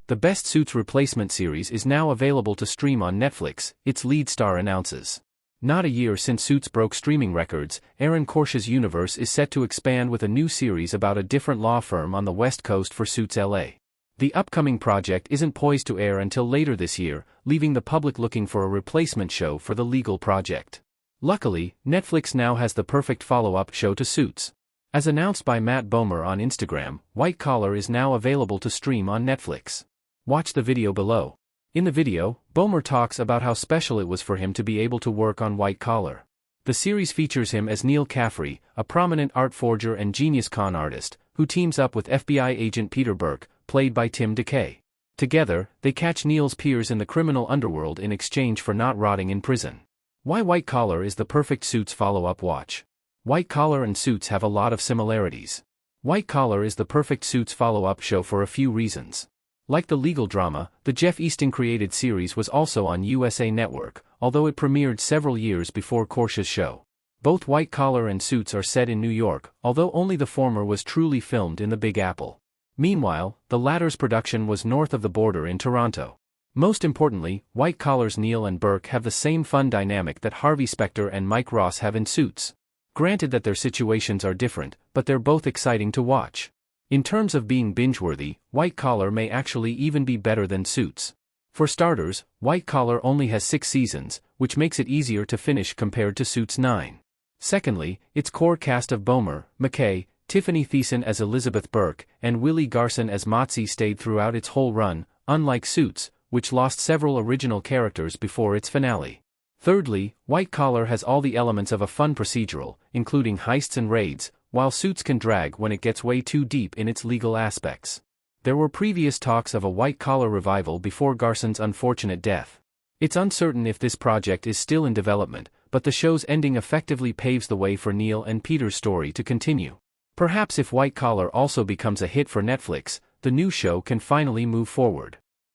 The Best Suits replacement series is now available to stream on Netflix, its lead star announces. Not a year since Suits broke streaming records, Aaron Korsh's universe is set to expand with a new series about a different law firm on the West Coast for Suits LA. The upcoming project isn't poised to air until later this year, leaving the public looking for a replacement show for the legal project. Luckily, Netflix now has the perfect follow-up show to Suits. As announced by Matt Bomer on Instagram, White Collar is now available to stream on Netflix. Watch the video below. In the video, Bomer talks about how special it was for him to be able to work on White Collar. The series features him as Neil Caffrey, a prominent art forger and genius con artist, who teams up with FBI agent Peter Burke, played by Tim DeKay. Together, they catch Neil's peers in the criminal underworld in exchange for not rotting in prison. Why White Collar is the perfect Suits follow-up watch. White Collar and Suits have a lot of similarities. White Collar is the perfect Suits follow-up show for a few reasons. Like the legal drama, the Jeff Easton-created series was also on USA Network, although it premiered several years before Korsh's show. Both White Collar and Suits are set in New York, although only the former was truly filmed in the Big Apple. Meanwhile, the latter's production was north of the border in Toronto. Most importantly, White Collar's Neil and Burke have the same fun dynamic that Harvey Specter and Mike Ross have in Suits. Granted that their situations are different, but they're both exciting to watch. In terms of being binge-worthy, White Collar may actually even be better than Suits. For starters, White Collar only has 6 seasons, which makes it easier to finish compared to Suits 9. Secondly, its core cast of Bomer, McKay, Tiffany Thiessen as Elizabeth Burke, and Willie Garson as Motzi stayed throughout its whole run, unlike Suits, which lost several original characters before its finale. Thirdly, White Collar has all the elements of a fun procedural, including heists and raids, while Suits can drag when it gets way too deep in its legal aspects. There were previous talks of a White Collar revival before Garson's unfortunate death. It's uncertain if this project is still in development, but the show's ending effectively paves the way for Neil and Peter's story to continue. Perhaps if White Collar also becomes a hit for Netflix, the new show can finally move forward.